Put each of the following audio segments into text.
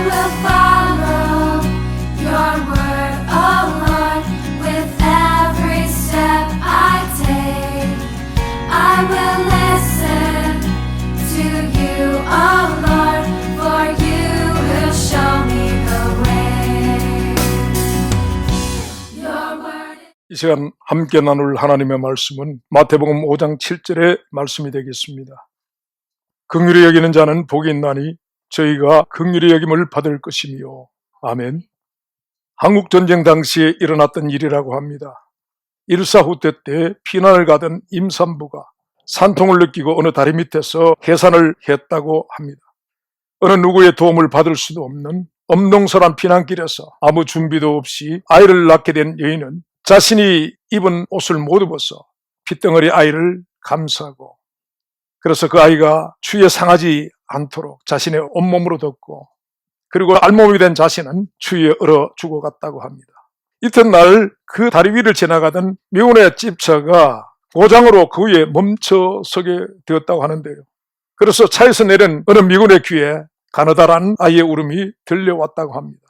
will follow your word, oh Lord, with every step I take. I will listen to you, oh Lord, for you will show me the way. Your word. 이 시간 함께 나눌 하나님의 말씀은 마태복음 5장 7절의 말씀이 되겠습니다. 긍휼히 여기는 자는 복이 있나니 저희가 긍휼히 여김을 받을 것이며. 아멘. 한국전쟁 당시에 일어났던 일이라고 합니다. 일사후퇴 때 피난을 가던 임산부가 산통을 느끼고 어느 다리 밑에서 해산을 했다고 합니다. 어느 누구의 도움을 받을 수도 없는 엄동설한 피난길에서 아무 준비도 없이 아이를 낳게 된 여인은 자신이 입은 옷을 모두 벗어 핏덩어리 아이를 감싸고, 그래서 그 아이가 추위에 상하지 않도록 자신의 온몸으로 덮고, 그리고 알몸이 된 자신은 추위에 얼어 죽어갔다고 합니다. 이튿날 그 다리 위를 지나가던 미운의 집차가 고장으로 그 위에 멈춰서게 되었다고 하는데요. 그래서 차에서 내린 어느 미군의 귀에 가느다란 아이의 울음이 들려왔다고 합니다.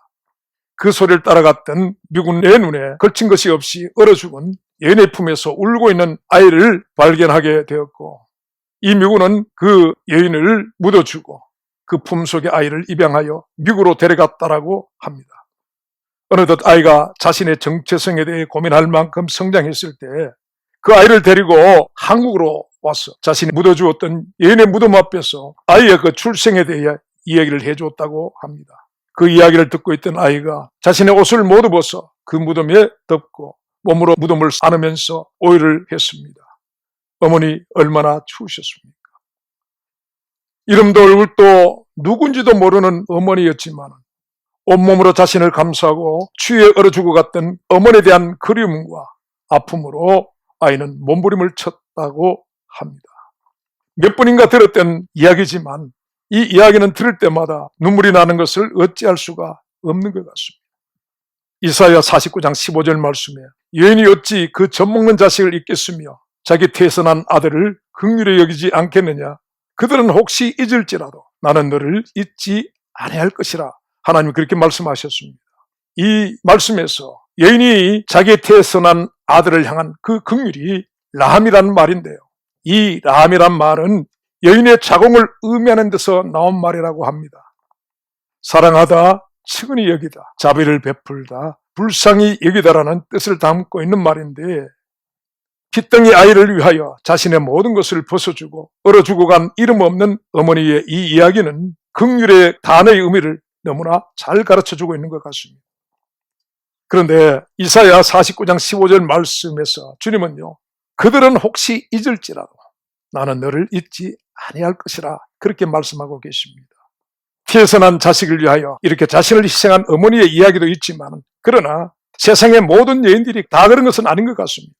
그 소리를 따라갔던 미군의 눈에 걸친 것이 없이 얼어 죽은 여인의 품에서 울고 있는 아이를 발견하게 되었고, 이 미군은 그 여인을 묻어주고 그 품속의 아이를 입양하여 미국으로 데려갔다라고 합니다. 어느덧 아이가 자신의 정체성에 대해 고민할 만큼 성장했을 때 그 아이를 데리고 한국으로 와서 자신이 묻어주었던 여인의 무덤 앞에서 아이의 그 출생에 대해 이야기를 해줬다고 합니다. 그 이야기를 듣고 있던 아이가 자신의 옷을 모두 벗어 그 무덤에 덮고 몸으로 무덤을 안으면서 오열을 했습니다. 어머니 얼마나 추우셨습니까? 이름도 얼굴도 누군지도 모르는 어머니였지만 온몸으로 자신을 감싸고 추위에 얼어 죽어갔던 어머니에 대한 그리움과 아픔으로 아이는 몸부림을 쳤다고 합니다. 몇 번인가 들었던 이야기지만 이 이야기는 들을 때마다 눈물이 나는 것을 어찌할 수가 없는 것 같습니다. 이사야 49장 15절 말씀에 여인이 어찌 그 젖먹는 자식을 잊겠으며 자기 태어난 아들을 긍휼히 여기지 않겠느냐. 그들은 혹시 잊을지라도 나는 너를 잊지 아니할 것이라. 하나님이 그렇게 말씀하셨습니다. 이 말씀에서 여인이 자기의 태어난 아들을 향한 그 긍휼이 라함이라는 말인데요. 이 라함이란 말은 여인의 자궁을 의미하는 데서 나온 말이라고 합니다. 사랑하다, 측은히 여기다, 자비를 베풀다, 불쌍히 여기다라는 뜻을 담고 있는 말인데, 핏덩이 아이를 위하여 자신의 모든 것을 벗어주고 얼어 죽어간 이름 없는 어머니의 이 이야기는 긍휼의 단어의 의미를 너무나 잘 가르쳐주고 있는 것 같습니다. 그런데 이사야 49장 15절 말씀에서 주님은요, 그들은 혹시 잊을지라도 나는 너를 잊지 아니할 것이라 그렇게 말씀하고 계십니다. 태어난 자식을 위하여 이렇게 자신을 희생한 어머니의 이야기도 있지만, 그러나 세상의 모든 여인들이 다 그런 것은 아닌 것 같습니다.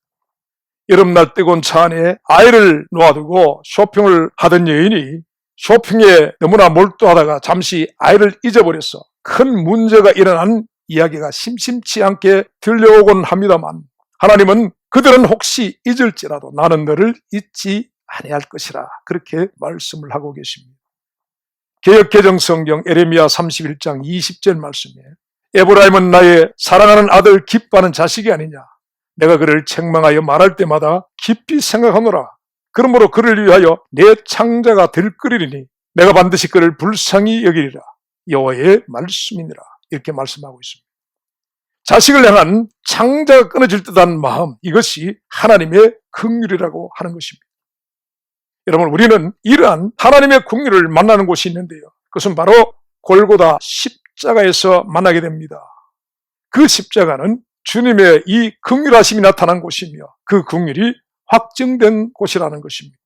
여름날 뜨거운 차 안에 아이를 놓아두고 쇼핑을 하던 여인이 쇼핑에 너무나 몰두하다가 잠시 아이를 잊어버려서 큰 문제가 일어난 이야기가 심심치 않게 들려오곤 합니다만, 하나님은 그들은 혹시 잊을지라도 나는 너를 잊지 아니할 것이라 그렇게 말씀을 하고 계십니다. 개역개정성경 에레미야 31장 20절 말씀에 에브라임은 나의 사랑하는 아들 기뻐하는 자식이 아니냐. 내가 그를 책망하여 말할 때마다 깊이 생각하노라. 그러므로 그를 위하여 내 창자가 들끓이리니 내가 반드시 그를 불쌍히 여기리라. 여호와의 말씀이니라. 이렇게 말씀하고 있습니다. 자식을 향한 창자가 끊어질 듯한 마음, 이것이 하나님의 긍휼이라고 하는 것입니다. 여러분, 우리는 이러한 하나님의 긍휼을 만나는 곳이 있는데요, 그것은 바로 골고다 십자가에서 만나게 됩니다. 그 십자가는 주님의 이 긍휼하심이 나타난 곳이며 그 긍휼이 확증된 곳이라는 것입니다.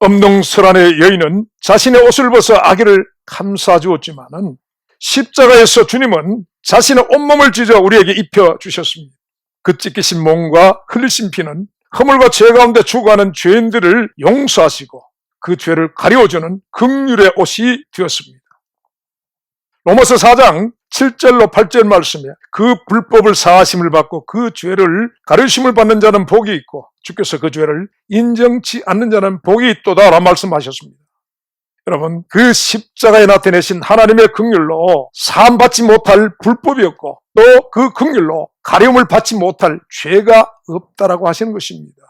엄동설안의 여인은 자신의 옷을 벗어 아기를 감싸 주었지만은 십자가에서 주님은 자신의 온몸을 찢어 우리에게 입혀 주셨습니다. 그 찢기신 몸과 흘리신 피는 허물과 죄 가운데 죽어가는 죄인들을 용서하시고 그 죄를 가려주는 긍휼의 옷이 되었습니다. 로마서 4장 7절로 8절 말씀에 그 불법을 사하심을 받고 그 죄를 가르심을 받는 자는 복이 있고 주께서 그 죄를 인정치 않는 자는 복이 있도다 라고 말씀하셨습니다. 여러분, 그 십자가에 나타내신 하나님의 긍휼로 사함받지 못할 불법이었고 또 그 긍휼로 가려움을 받지 못할 죄가 없다라고 하시는 것입니다.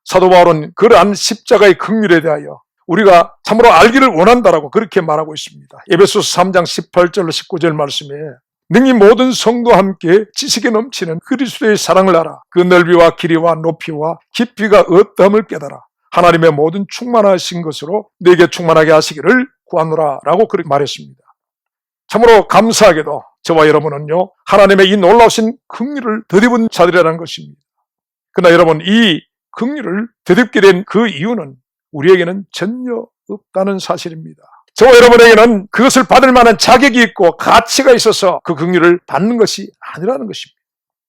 사도 바울은 그러한 십자가의 긍휼에 대하여 우리가 참으로 알기를 원한다라고 그렇게 말하고 있습니다. 에베소서 3장 18절로 19절 말씀에 능히 모든 성도와 함께 지식에 넘치는 그리스도의 사랑을 알아 그 넓이와 길이와 높이와 깊이가 어떠함을 깨달아 하나님의 모든 충만하신 것으로 내게 충만하게 하시기를 구하노라 라고 그렇게 말했습니다. 참으로 감사하게도 저와 여러분은요 하나님의 이 놀라우신 긍휼을 덧입은 자들이라는 것입니다. 그러나 여러분 이 긍휼을 덧입게 된 그 이유는 우리에게는 전혀 없다는 사실입니다. 저와 여러분에게는 그것을 받을 만한 자격이 있고 가치가 있어서 그 긍휼을 받는 것이 아니라는 것입니다.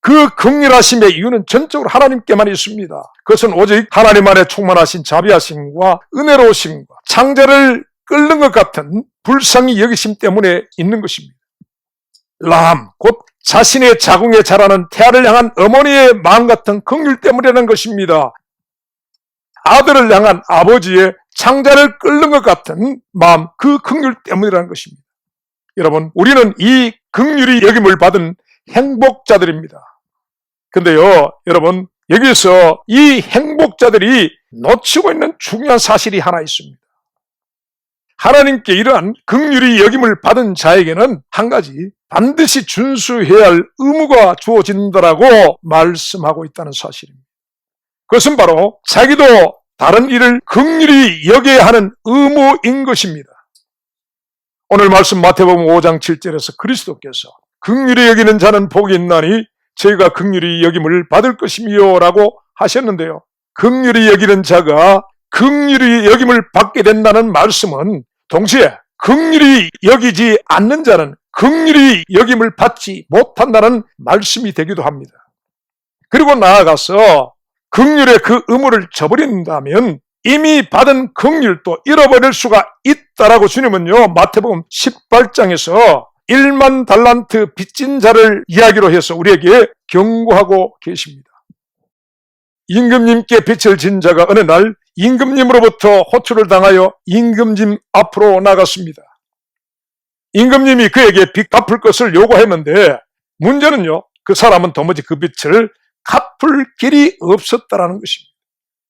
그 긍휼하심의 이유는 전적으로 하나님께만 있습니다. 그것은 오직 하나님 안에 충만하신 자비하심과 은혜로우심과 창자를 끓는 것 같은 불쌍히 여기심 때문에 있는 것입니다. 라함, 곧 자신의 자궁에 자라는 태아를 향한 어머니의 마음 같은 긍휼 때문이라는 것입니다. 아들을 향한 아버지의 창자를 끓는 것 같은 마음, 그 긍휼 때문이라는 것입니다. 여러분, 우리는 이 긍휼이 여김을 받은 행복자들입니다. 근데요, 여러분, 여기서 이 행복자들이 놓치고 있는 중요한 사실이 하나 있습니다. 하나님께 이러한 긍휼이 여김을 받은 자에게는 한 가지 반드시 준수해야 할 의무가 주어진다라고 말씀하고 있다는 사실입니다. 그것은 바로 자기도 다른 일을 긍휼히 여겨야 하는 의무인 것입니다. 오늘 말씀 마태복음 5장 7절에서 그리스도께서 긍휼히 여기는 자는 복이 있나니 저희가 긍휼히 여김을 받을 것이며 라고 하셨는데요. 긍휼히 여기는 자가 긍휼히 여김을 받게 된다는 말씀은 동시에 긍휼히 여기지 않는 자는 긍휼히 여김을 받지 못한다는 말씀이 되기도 합니다. 그리고 나아가서 긍휼의 그 의무를 저버린다면 이미 받은 긍휼도 잃어버릴 수가 있다라고 주님은요 마태복음 18장에서 1만 달란트 빚진 자를 이야기로 해서 우리에게 경고하고 계십니다. 임금님께 빚을 진 자가 어느 날 임금님으로부터 호출을 당하여 임금님 앞으로 나갔습니다. 임금님이 그에게 빚 갚을 것을 요구했는데 문제는요 그 사람은 도무지 그 빚을 갚을 길이 없었다라는 것입니다.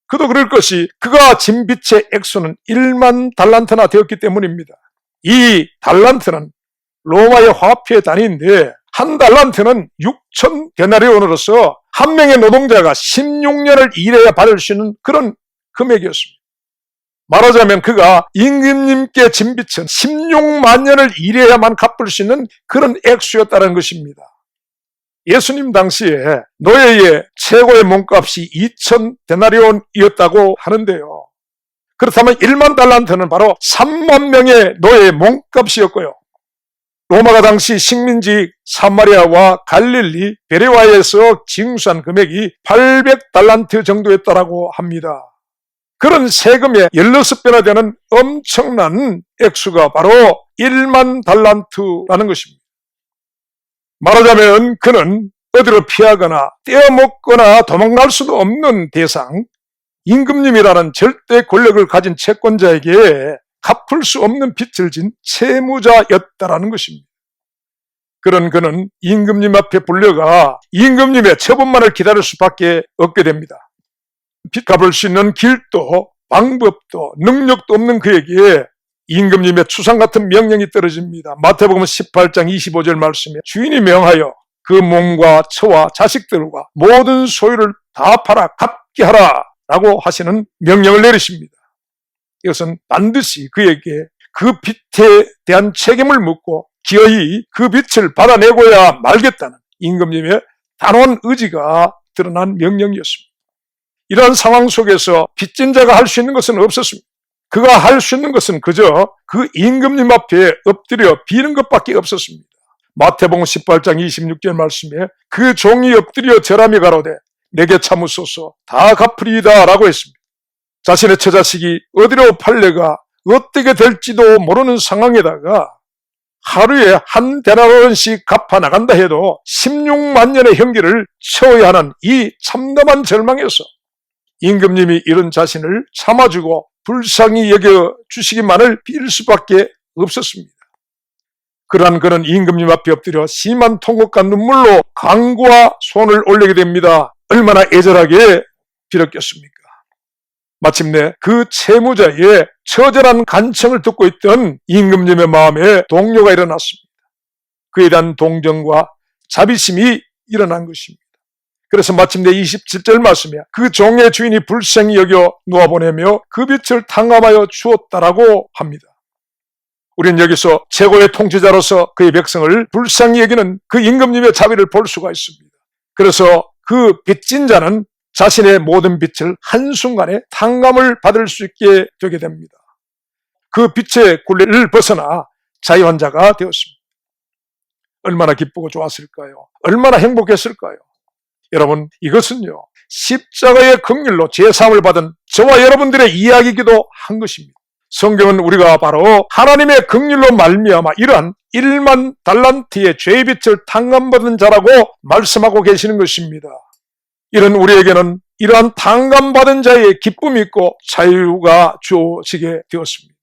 그도 그럴 것이 그가 진 빚의 액수는 1만 달란트나 되었기 때문입니다. 이 달란트는 로마의 화폐 단위인데 한 달란트는 6천 데나리온으로서 한 명의 노동자가 16년을 일해야 받을 수 있는 그런 금액이었습니다. 말하자면 그가 임금님께 진 빚은 16만 년을 일해야만 갚을 수 있는 그런 액수였다는 것입니다. 예수님 당시에 노예의 최고의 몸값이 2천 데나리온이었다고 하는데요. 그렇다면 1만 달란트는 바로 3만 명의 노예의 몸값이었고요. 로마가 당시 식민지 사마리아와 갈릴리, 베레와에서 징수한 금액이 800달란트 정도였다고 합니다. 그런 세금의 16배나 되는 엄청난 액수가 바로 1만 달란트라는 것입니다. 말하자면 그는 어디로 피하거나 떼어먹거나 도망갈 수도 없는 대상, 임금님이라는 절대 권력을 가진 채권자에게 갚을 수 없는 빚을 진 채무자였다라는 것입니다. 그런 그는 임금님 앞에 불려가 임금님의 처분만을 기다릴 수밖에 없게 됩니다. 빚 갚을 수 있는 길도 방법도 능력도 없는 그에게 임금님의 추상 같은 명령이 떨어집니다. 마태복음 18장 25절 말씀에 주인이 명하여 그 몸과 처와 자식들과 모든 소유를 다 팔아 갚게 하라 라고 하시는 명령을 내리십니다. 이것은 반드시 그에게 그 빚에 대한 책임을 묻고 기어이 그 빚을 받아내고야 말겠다는 임금님의 단호한 의지가 드러난 명령이었습니다. 이러한 상황 속에서 빚진 자가 할 수 있는 것은 없었습니다. 그가 할 수 있는 것은 그저 그 임금님 앞에 엎드려 비는 것밖에 없었습니다. 마태복음 18장 26절 말씀에 그 종이 엎드려 절하며 가로되 내게 참으소서 다 갚으리이다 라고 했습니다. 자신의 처자식이 어디로 팔려가 어떻게 될지도 모르는 상황에다가 하루에 한 데나리온씩 갚아 나간다 해도 16만 년의 형기를 채워야 하는 이 참담한 절망에서 임금님이 이런 자신을 참아주고 불쌍히 여겨주시기만을 빌 수밖에 없었습니다. 그러한 그는 임금님 앞에 엎드려 심한 통곡과 눈물로 간구와 손을 올리게 됩니다. 얼마나 애절하게 빌었겠습니까? 마침내 그 채무자의 처절한 간청을 듣고 있던 임금님의 마음에 동요가 일어났습니다. 그에 대한 동정과 자비심이 일어난 것입니다. 그래서 마침내 27절 말씀에 그 종의 주인이 불쌍히 여겨 놓아보내며 그 빛을 탕감하여 주었다라고 합니다. 우리는 여기서 최고의 통치자로서 그의 백성을 불쌍히 여기는 그 임금님의 자비를 볼 수가 있습니다. 그래서 그 빚진 자는 자신의 모든 빚을 한순간에 탕감을 받을 수 있게 되게 됩니다. 그 빚의 굴레를 벗어나 자유한 자가 되었습니다. 얼마나 기쁘고 좋았을까요? 얼마나 행복했을까요? 여러분, 이것은요, 십자가의 긍휼로 죄사함을 받은 저와 여러분들의 이야기이기도 한 것입니다. 성경은 우리가 바로 하나님의 긍휼로 말미암아 이러한 1만 달란트의 죄의 빚을 탕감받은 자라고 말씀하고 계시는 것입니다. 이런 우리에게는 이러한 탕감받은 자의 기쁨이 있고 자유가 주어지게 되었습니다.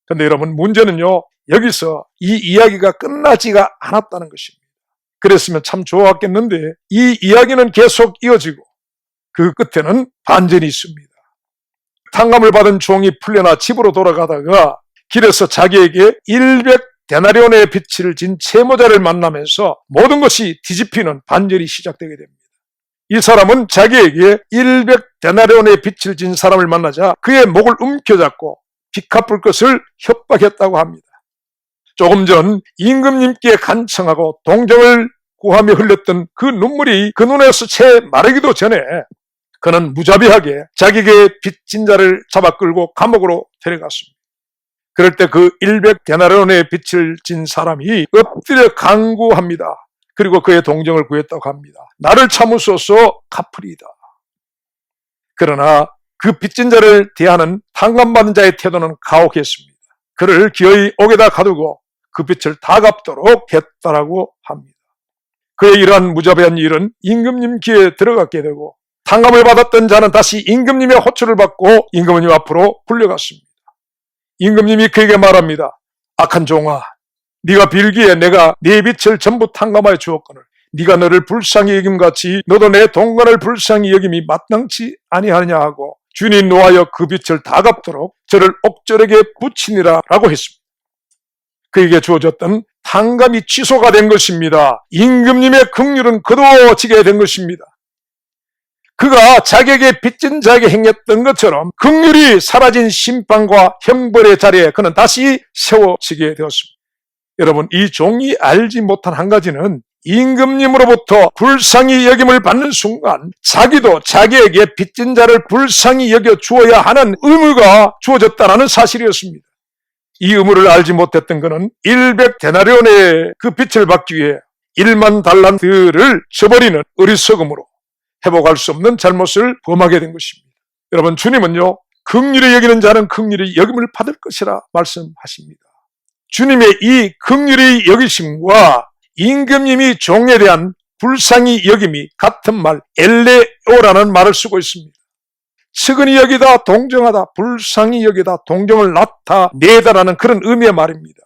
그런데 여러분, 문제는요, 여기서 이 이야기가 끝나지가 않았다는 것입니다. 그랬으면 참 좋았겠는데 이 이야기는 계속 이어지고 그 끝에는 반전이 있습니다. 탕감을 받은 종이 풀려나 집으로 돌아가다가 길에서 자기에게 100데나리온의 빚을 진 채무자를 만나면서 모든 것이 뒤집히는 반전이 시작되게 됩니다. 이 사람은 자기에게 100데나리온의 빚을 진 사람을 만나자 그의 목을 움켜잡고 빚 갚을 것을 협박했다고 합니다. 조금 전 임금님께 간청하고 동정을 구하며 흘렸던 그 눈물이 그 눈에서 채 마르기도 전에 그는 무자비하게 자기에게 빚진 자를 잡아 끌고 감옥으로 데려갔습니다. 그럴 때 그 100데나리온의 빚을 진 사람이 엎드려 간구합니다. 그리고 그의 동정을 구했다고 합니다. 나를 참으소서 갚으리이다. 그러나 그 빚진 자를 대하는 탕감받은 자의 태도는 가혹했습니다. 그를 기어이 옥에다 가두고 그 빚을 다 갚도록 했다라고 합니다. 그의 이러한 무자비한 일은 임금님 귀에 들어갔게 되고 탕감을 받았던 자는 다시 임금님의 호출을 받고 임금님 앞으로 불려갔습니다. 임금님이 그에게 말합니다. 악한 종아, 네가 빌기에 내가 네 빚을 전부 탕감하여 주었거늘 네가 너를 불쌍히 여김같이 너도 내 동관을 불쌍히 여김이 마땅치 아니하느냐 하고 주인이 노하여 그 빚을 다 갚도록 저를 옥절에게 붙이니라 라고 했습니다. 그에게 주어졌던 탕감이 취소가 된 것입니다. 임금님의 긍휼은 거두어지게 된 것입니다. 그가 자기에게 빚진 자에게 행했던 것처럼 긍휼이 사라진 심판과 형벌의 자리에 그는 다시 세워지게 되었습니다. 여러분, 이 종이 알지 못한 한 가지는 임금님으로부터 불쌍히 여김을 받는 순간 자기도 자기에게 빚진 자를 불쌍히 여겨 주어야 하는 의무가 주어졌다는 사실이었습니다. 이 의무를 알지 못했던 그는 100데나리온의 그 빚을 받기 위해 1만 달란트를 저버리는 어리석음으로 회복할 수 없는 잘못을 범하게 된 것입니다. 여러분, 주님은요, 긍휼히 여기는 자는 긍휼히 여김을 받을 것이라 말씀하십니다. 주님의 이 긍휼히 여기심과 임금님이 종에 대한 불쌍히 여김이 같은 말 엘레오라는 말을 쓰고 있습니다. 측은히 여기다, 동정하다, 불쌍히 여기다, 동정을 나타내다라는 그런 의미의 말입니다.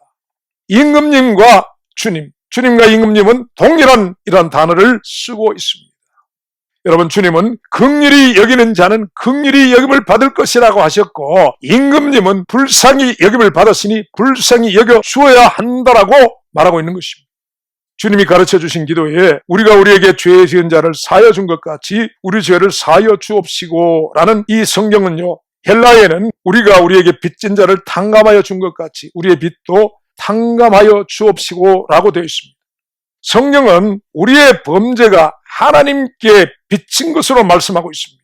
임금님과 주님과 임금님은 동일한 이런 단어를 쓰고 있습니다. 여러분, 주님은 긍휼히 여기는 자는 긍휼히 여김을 받을 것이라고 하셨고 임금님은 불쌍히 여김을 받았으니 불쌍히 여겨 주어야 한다라고 말하고 있는 것입니다. 주님이 가르쳐 주신 기도에 우리가 우리에게 죄 지은 자를 사하여 준 것 같이 우리 죄를 사하여 주옵시고 라는 이 성경은요, 헬라에는 우리가 우리에게 빚진 자를 탕감하여 준 것 같이 우리의 빚도 탕감하여 주옵시고 라고 되어 있습니다. 성경은 우리의 범죄가 하나님께 빚진 것으로 말씀하고 있습니다.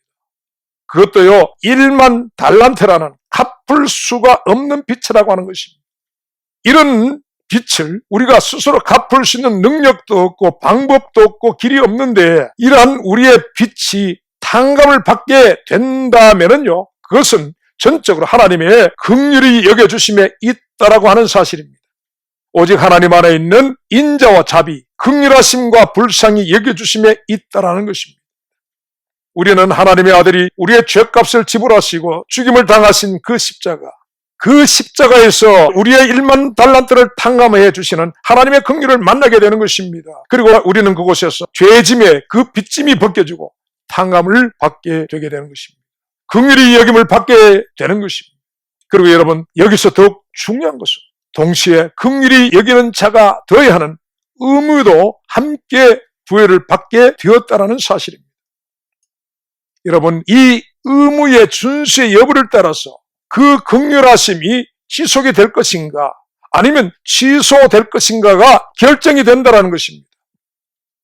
그것도요, 1만 달란트라는 갚을 수가 없는 빚이라고 하는 것입니다. 이런 빚을 우리가 스스로 갚을 수 있는 능력도 없고 방법도 없고 길이 없는데 이러한 우리의 빚이 탕감을 받게 된다면은요, 그것은 전적으로 하나님의 긍휼히 여겨주심에 있다라고 하는 사실입니다. 오직 하나님 안에 있는 인자와 자비, 긍휼하심과 불쌍히 여겨주심에 있다라는 것입니다. 우리는 하나님의 아들이 우리의 죄값을 지불하시고 죽임을 당하신 그 십자가에서 우리의 1만 달란트를 탕감해 주시는 하나님의 긍휼을 만나게 되는 것입니다. 그리고 우리는 그곳에서 죄짐의 그 빚짐이 벗겨지고 탕감을 받게 되게 되는 것입니다. 긍휼히 여김을 받게 되는 것입니다. 그리고 여러분, 여기서 더욱 중요한 것은 동시에 긍휼히 여기는 자가 더해야 하는 의무도 함께 부여를 받게 되었다는 사실입니다. 여러분, 이 의무의 준수의 여부를 따라서 그 긍휼하심이 지속이 될 것인가 아니면 취소될 것인가가 결정이 된다는 것입니다.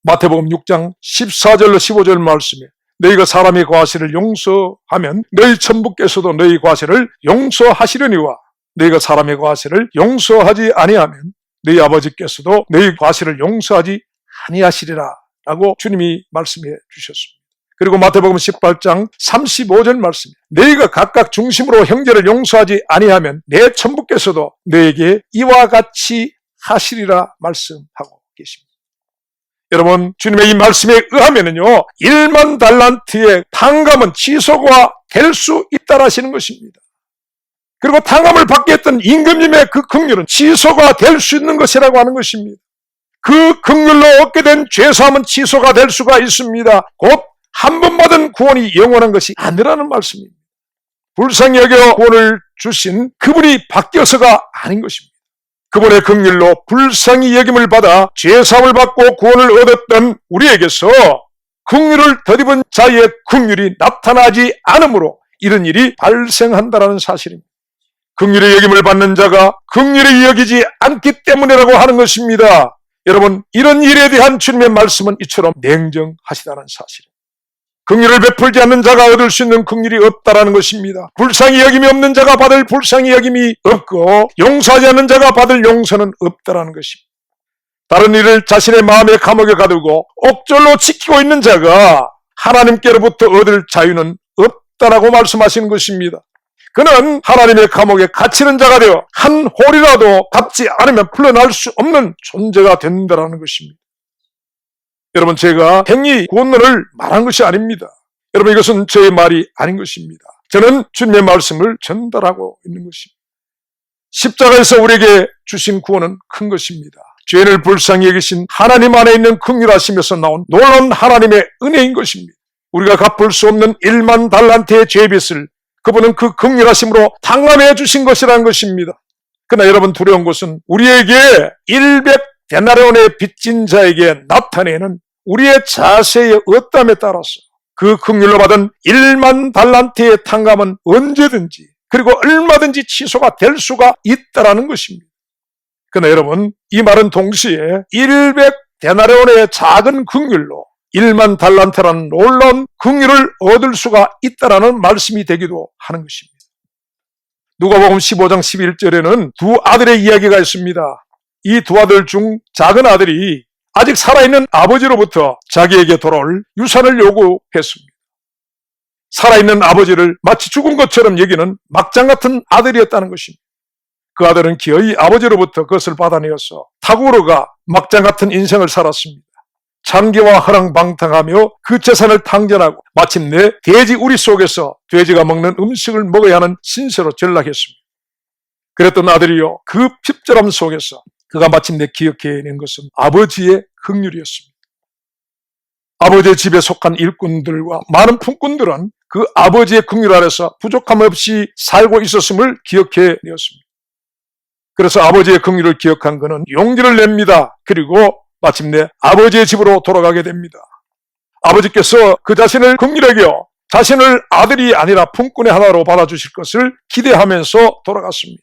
마태복음 6장 14절로 15절 말씀에 너희가 사람의 과실을 용서하면 너희 천부께서도 너희 과실을 용서하시려니와 너희가 사람의 과실을 용서하지 아니하면 너희 아버지께서도 너희 과실을 용서하지 아니하시리라 라고 주님이 말씀해 주셨습니다. 그리고 마태복음 18장 35절 말씀, 너희가 각각 중심으로 형제를 용서하지 아니하면 내 천부께서도 너에게 이와 같이 하시리라 말씀하고 계십니다. 여러분, 주님의 이 말씀에 의하면요, 1만 달란트의 탕감은 취소가 될 수 있다라 하시는 것입니다. 그리고 탕감을 받게 했던 임금님의 그 긍휼은 취소가 될 수 있는 것이라고 하는 것입니다. 그 긍휼로 얻게 된 죄사함은 취소가 될 수가 있습니다. 곧 한 번 받은 구원이 영원한 것이 아니라는 말씀입니다. 불쌍히 여겨 구원을 주신 그분이 바뀌어서가 아닌 것입니다. 그분의 긍휼로 불쌍히 여김을 받아 죄사함을 받고 구원을 얻었던 우리에게서 긍휼을 덧입은 자의 긍휼이 나타나지 않으므로 이런 일이 발생한다는 사실입니다. 긍휼의 여김을 받는 자가 긍휼히 여기지 않기 때문이라고 하는 것입니다. 여러분, 이런 일에 대한 주님의 말씀은 이처럼 냉정하시다는 사실입니다. 긍휼을 베풀지 않는 자가 얻을 수 있는 긍휼이 없다라는 것입니다. 불쌍히 여김이 없는 자가 받을 불쌍히 여김이 없고 용서하지 않는 자가 받을 용서는 없다라는 것입니다. 다른 일을 자신의 마음의 감옥에 가두고 옥졸로 지키고 있는 자가 하나님께로부터 얻을 자유는 없다라고 말씀하시는 것입니다. 그는 하나님의 감옥에 갇히는 자가 되어 한 홀이라도 갚지 않으면 풀려날 수 없는 존재가 된다라는 것입니다. 여러분, 제가 행위 구원론을 말한 것이 아닙니다. 여러분, 이것은 저의 말이 아닌 것입니다. 저는 주님의 말씀을 전달하고 있는 것입니다. 십자가에서 우리에게 주신 구원은 큰 것입니다. 죄인을 불쌍히 여기신 하나님 안에 있는 긍휼하심에서 나온 놀라운 하나님의 은혜인 것입니다. 우리가 갚을 수 없는 1만 달란트의 죄빚을 그분은 그 긍휼하심으로 탕감해 주신 것이라는 것입니다. 그러나 여러분, 두려운 것은 우리에게 100데나리온의 빚진 자에게 나타내는 우리의 자세의 어떠함에 따라서 그 긍휼로 받은 1만 달란트의 탕감은 언제든지 그리고 얼마든지 취소가 될 수가 있다는 것입니다. 그러나 여러분, 이 말은 동시에 100데나리온의 작은 긍휼로 1만 달란트라는 놀라운 긍휼을 얻을 수가 있다는 말씀이 되기도 하는 것입니다. 누가복음 15장 11절에는 두 아들의 이야기가 있습니다. 이 두 아들 중 작은 아들이 아직 살아있는 아버지로부터 자기에게 돌아올 유산을 요구했습니다. 살아있는 아버지를 마치 죽은 것처럼 여기는 막장 같은 아들이었다는 것입니다. 그 아들은 기어이 아버지로부터 그것을 받아내어서 타국으로 가 막장 같은 인생을 살았습니다. 창기와 허랑방탕하며 그 재산을 탕전하고 마침내 돼지 우리 속에서 돼지가 먹는 음식을 먹어야 하는 신세로 전락했습니다. 그랬던 아들이요, 그 핍절함 속에서 그가 마침내 기억해낸 것은 아버지의 긍휼이었습니다. 아버지의 집에 속한 일꾼들과 많은 품꾼들은 그 아버지의 긍휼 아래서 부족함 없이 살고 있었음을 기억해내었습니다. 그래서 아버지의 긍휼을 기억한 그는 용기를 냅니다. 그리고 마침내 아버지의 집으로 돌아가게 됩니다. 아버지께서 그 자신을 긍휼히 여겨 자신을 아들이 아니라 품꾼의 하나로 받아주실 것을 기대하면서 돌아갔습니다.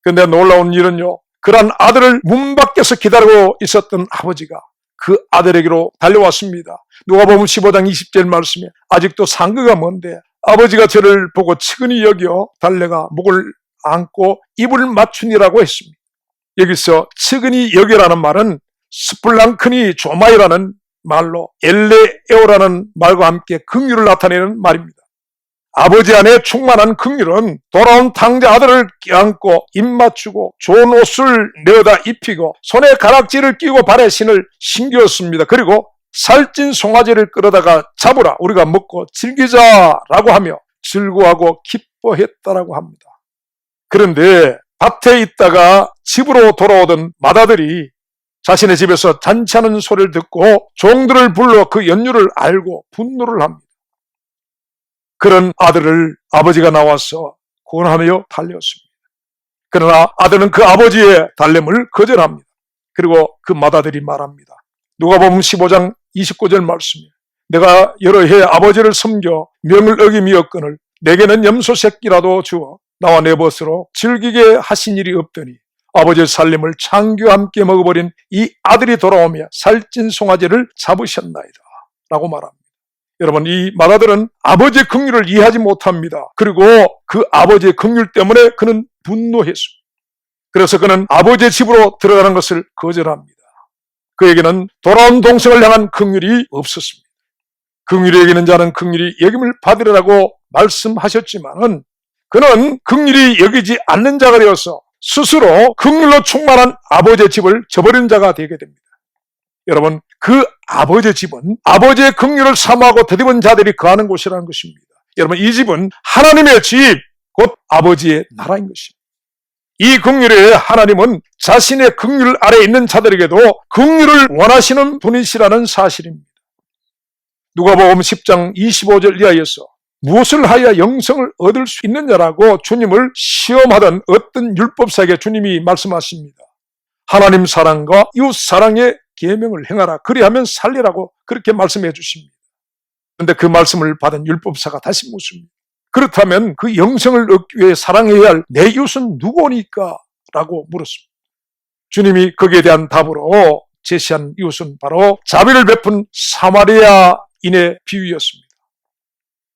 그런데 놀라운 일은요, 그런 아들을 문 밖에서 기다리고 있었던 아버지가 그 아들에게로 달려왔습니다. 누가복음 15장 20절 말씀에 아직도 상거가 먼데 아버지가 저를 보고 측은히 여겨 달려가 목을 안고 입을 맞추니라고 했습니다. 여기서 측은히 여겨라는 말은 스플랑크니 조마이라는 말로 엘레에오라는 말과 함께 긍휼을 나타내는 말입니다. 아버지 안에 충만한 긍휼은 돌아온 탕자 아들을 껴안고 입 맞추고 좋은 옷을 내어다 입히고 손에 가락지를 끼고 발에 신을 신겼습니다. 그리고 살찐 송아지를 끌어다가 잡으라, 우리가 먹고 즐기자라고 하며 즐거워하고 기뻐했다라고 합니다. 그런데 밭에 있다가 집으로 돌아오던 맏아들이 자신의 집에서 잔치하는 소리를 듣고 종들을 불러 그 연유를 알고 분노를 합니다. 그런 아들을 아버지가 나와서 권하며 달렸습니다. 그러나 아들은 그 아버지의 달램을 거절합니다. 그리고 그 맏아들이 말합니다. 누가복음 15장 29절 말씀이에요. 내가 여러 해 아버지를 섬겨 명을 어김이었거늘 내게는 염소 새끼라도 주어 나와 내 벗으로 즐기게 하신 일이 없더니 아버지의 살림을 창규와 함께 먹어버린 이 아들이 돌아오며 살찐 송아지를 잡으셨나이다 라고 말합니다. 여러분, 이 맏아들은 아버지의 긍휼을 이해하지 못합니다. 그리고 그 아버지의 긍휼 때문에 그는 분노했습니다. 그래서 그는 아버지의 집으로 들어가는 것을 거절합니다. 그에게는 돌아온 동생을 향한 긍휼이 없었습니다. 긍휼히 여기는 자는 긍휼히 여김을 받으리라고 말씀하셨지만은 그는 긍휼히 여기지 않는 자가 되어서 스스로 긍휼로 충만한 아버지의 집을 저버린 자가 되게 됩니다. 여러분, 그 아버지의 집은 아버지의 긍휼을 사모하고 더디은 자들이 거하는 곳이라는 것입니다. 여러분, 이 집은 하나님의 집, 곧 아버지의 나라인 것입니다. 이 긍휼의 하나님은 자신의 긍휼 아래에 있는 자들에게도 긍휼을 원하시는 분이시라는 사실입니다. 누가복음 10장 25절 이하에서 무엇을 하여 영생을 얻을 수 있느냐라고 주님을 시험하던 어떤 율법사에게 주님이 말씀하십니다. 하나님 사랑과 이웃 사랑의 계명을 행하라, 그리하면 살리라고 그렇게 말씀해 주십니다. 그런데 그 말씀을 받은 율법사가 다시 묻습니다. 그렇다면 그 영생을 얻기 위해 사랑해야 할 내 이웃은 누구니까? 라고 물었습니다. 주님이 거기에 대한 답으로 제시한 이웃은 바로 자비를 베푼 사마리아인의 비유였습니다.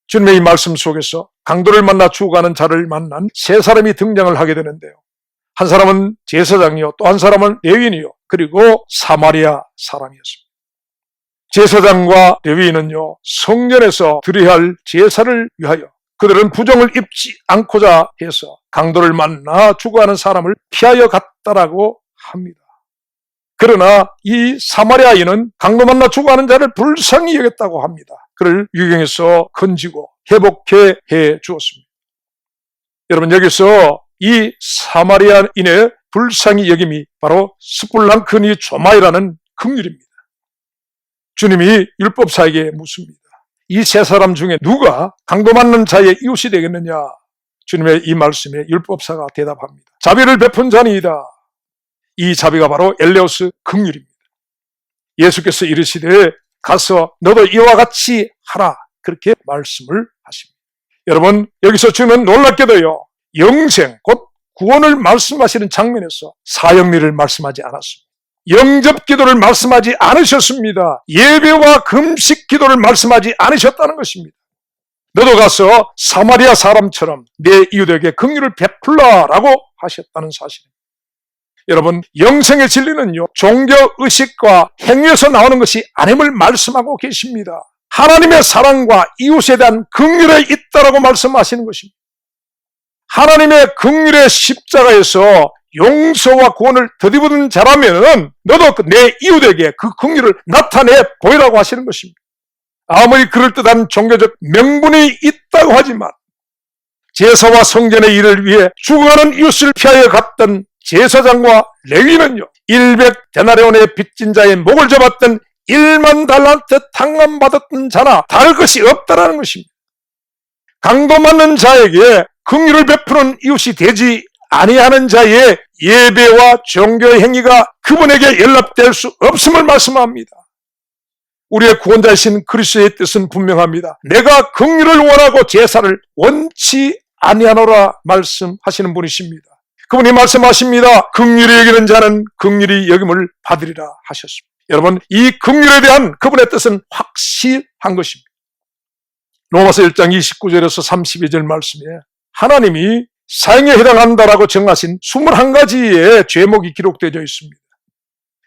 주님의 이 말씀 속에서 강도를 만나 죽어가는 자를 만난 세 사람이 등장을 하게 되는데요. 한 사람은 제사장이요, 또 한 사람은 레위인이요, 그리고 사마리아 사람이었습니다. 제사장과 레위인은요, 성전에서 드려야 할 제사를 위하여 그들은 부정을 입지 않고자 해서 강도를 만나 죽어가는 사람을 피하여 갔다라고 합니다. 그러나 이 사마리아인은 강도 만나 죽어가는 자를 불쌍히 여겼다고 합니다. 그를 유경에서 건지고 회복해 주었습니다. 여러분, 여기서 이 사마리아인의 불쌍히 여김이 바로 스불랑크니 조마이라는 긍휼입니다. 주님이 율법사에게 묻습니다. 이 세 사람 중에 누가 강도 맞는 자의 이웃이 되겠느냐? 주님의 이 말씀에 율법사가 대답합니다. 자비를 베푼 자니이다. 이 자비가 바로 엘레오스 긍휼입니다. 예수께서 이르시되 가서 너도 이와 같이 하라, 그렇게 말씀을 하십니다. 여러분, 여기서 주님은 놀랍게도요, 영생 곧 구원을 말씀하시는 장면에서 사형리를 말씀하지 않았습니다. 영접 기도를 말씀하지 않으셨습니다. 예배와 금식 기도를 말씀하지 않으셨다는 것입니다. 너도 가서 사마리아 사람처럼 내 이웃에게 긍휼을 베풀라라고 하셨다는 사실입니다. 여러분, 영생의 진리는요, 종교의식과 행위에서 나오는 것이 아님을 말씀하고 계십니다. 하나님의 사랑과 이웃에 대한 긍휼에 있다라고 말씀하시는 것입니다. 하나님의 긍휼의 십자가에서 용서와 구원을 더디부는 자라면 너도 내 이웃에게 그 긍휼을 나타내 보이라고 하시는 것입니다. 아무리 그럴듯한 종교적 명분이 있다고 하지만 제사와 성전의 일을 위해 죽어가는 이웃을 피하여 갔던 제사장과 레위는요, 100데나리온의 빚진 자의 목을 잡았던 1만 달란트 탕감받았던 자나 다를 것이 없다라는 것입니다. 강도 맞는 자에게 긍휼을 베푸는 이웃이 되지 아니하는 자의 예배와 종교의 행위가 그분에게 연락될 수 없음을 말씀합니다. 우리의 구원자이신 그리스도의 뜻은 분명합니다. 내가 긍휼을 원하고 제사를 원치 아니하노라 말씀하시는 분이십니다. 그분이 말씀하십니다. 긍휼히 여기는 자는 긍휼히 여김을 받으리라 하셨습니다. 여러분, 이 긍휼에 대한 그분의 뜻은 확실한 것입니다. 로마서 1장 29절에서 32절 말씀에 하나님이 사형에 해당한다라고 정하신 21가지의 죄목이 기록되어 있습니다.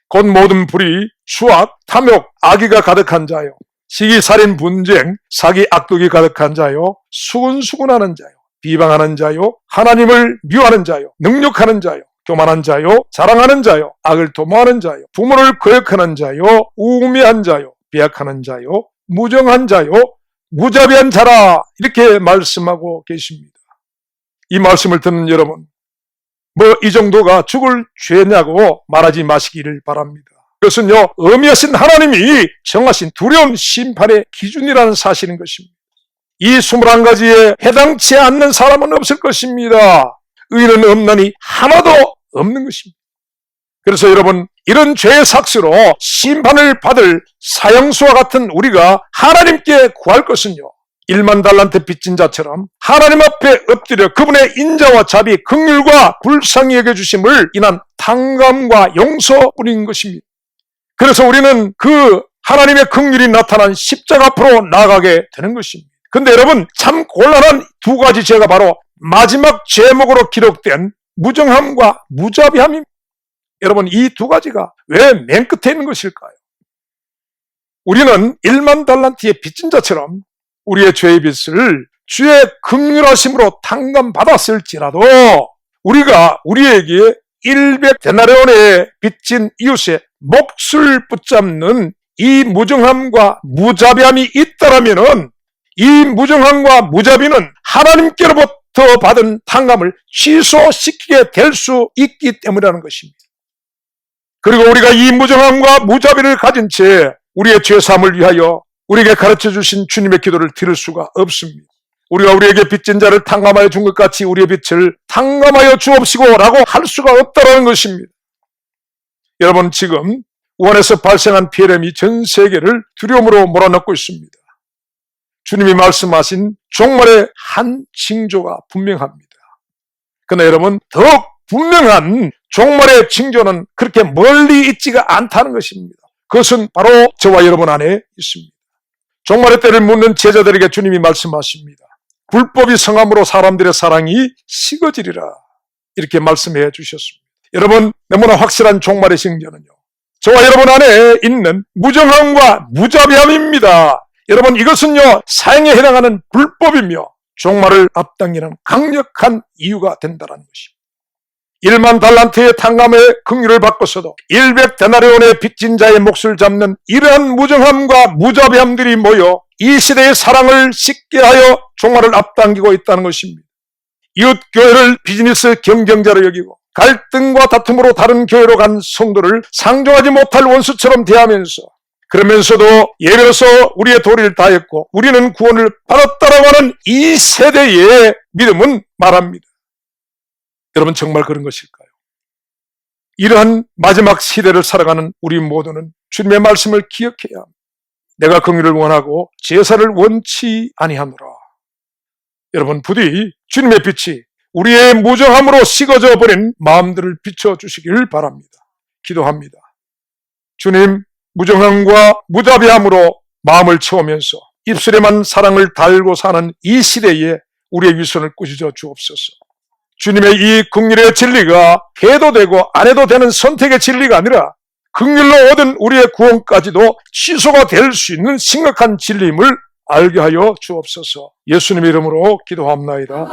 곧 모든 불의, 수악, 탐욕, 악의가 가득한 자요, 시기, 살인, 분쟁, 사기, 악독이 가득한 자요, 수군수군하는 자요, 비방하는 자요, 하나님을 미워하는 자요, 능욕하는 자요, 교만한 자요, 자랑하는 자요, 악을 도모하는 자요, 부모를 거역하는 자요, 우매한 자요, 배약하는 자요, 무정한 자요, 무자비한 자라 이렇게 말씀하고 계십니다. 이 말씀을 듣는 여러분, 뭐 이 정도가 죽을 죄냐고 말하지 마시기를 바랍니다. 그것은요, 엄하신 하나님이 정하신 두려운 심판의 기준이라는 사실인 것입니다. 이 21가지에 해당치 않는 사람은 없을 것입니다. 의는 없나니 하나도 없는 것입니다. 그래서 여러분, 이런 죄의 삭스로 심판을 받을 사형수와 같은 우리가 하나님께 구할 것은요, 1만 달란트 빚진 자처럼 하나님 앞에 엎드려 그분의 인자와 자비, 긍휼과 불쌍히 여겨주심을 인한 탕감과 용서뿐인 것입니다. 그래서 우리는 그 하나님의 긍휼이 나타난 십자가 앞으로 나아가게 되는 것입니다. 근데 여러분, 참 곤란한 두 가지 죄가 바로 마지막 제목으로 기록된 무정함과 무자비함입니다. 여러분, 이 두 가지가 왜 맨 끝에 있는 것일까요? 우리는 1만 달란트의 빚진 자처럼 우리의 죄의 빚을 주의 긍휼하심으로 탕감받았을지라도 우리가 우리에게 100데나리온의 빚진 이웃의 몫을 붙잡는 이 무정함과 무자비함이 있다라면은 이 무정함과 무자비는 하나님께로부터 받은 탕감을 취소시키게 될 수 있기 때문이라는 것입니다. 그리고 우리가 이 무정함과 무자비를 가진 채 우리의 죄사함을 위하여 우리에게 가르쳐 주신 주님의 기도를 들을 수가 없습니다. 우리가 우리에게 빚진 자를 탕감하여 준 것 같이 우리의 빚을 탕감하여 주옵시고 라고 할 수가 없다는 것입니다. 여러분, 지금 우한에서 발생한 피해렘이 전 세계를 두려움으로 몰아넣고 있습니다. 주님이 말씀하신 종말의 한 징조가 분명합니다. 그러나 여러분, 더욱 분명한 종말의 징조는 그렇게 멀리 있지가 않다는 것입니다. 그것은 바로 저와 여러분 안에 있습니다. 종말의 때를 묻는 제자들에게 주님이 말씀하십니다. 불법이 성함으로 사람들의 사랑이 식어지리라, 이렇게 말씀해 주셨습니다. 여러분, 너무나 확실한 종말의 징조는요, 저와 여러분 안에 있는 무정함과 무자비함입니다. 여러분, 이것은요, 사형에 해당하는 불법이며 종말을 앞당기는 강력한 이유가 된다는 것입니다. 1만 달란트의 탕감의 긍휼을 받고서도 100데나리온의 빚진 자의 몫을 잡는 이러한 무정함과 무자비함들이 모여 이 시대의 사랑을 식게 하여 종말을 앞당기고 있다는 것입니다. 이웃 교회를 비즈니스 경쟁자로 여기고 갈등과 다툼으로 다른 교회로 간 성도를 상종하지 못할 원수처럼 대하면서, 그러면서도 예배로서 우리의 도리를 다했고 우리는 구원을 받았다라고 하는 이 세대의 믿음은 말합니다. 여러분, 정말 그런 것일까요? 이러한 마지막 시대를 살아가는 우리 모두는 주님의 말씀을 기억해야 합니다. 내가 긍휼을 원하고 제사를 원치 아니하노라. 여러분, 부디 주님의 빛이 우리의 무정함으로 식어져 버린 마음들을 비춰주시길 바랍니다. 기도합니다. 주님, 무정함과 무자비함으로 마음을 채우면서 입술에만 사랑을 달고 사는 이 시대에 우리의 위선을 꾸짖어 주옵소서. 주님의 이 긍휼의 진리가 해도 되고 안 해도 되는 선택의 진리가 아니라 긍휼로 얻은 우리의 구원까지도 취소가 될 수 있는 심각한 진리임을 알게 하여 주옵소서. 예수님의 이름으로 기도합나이다.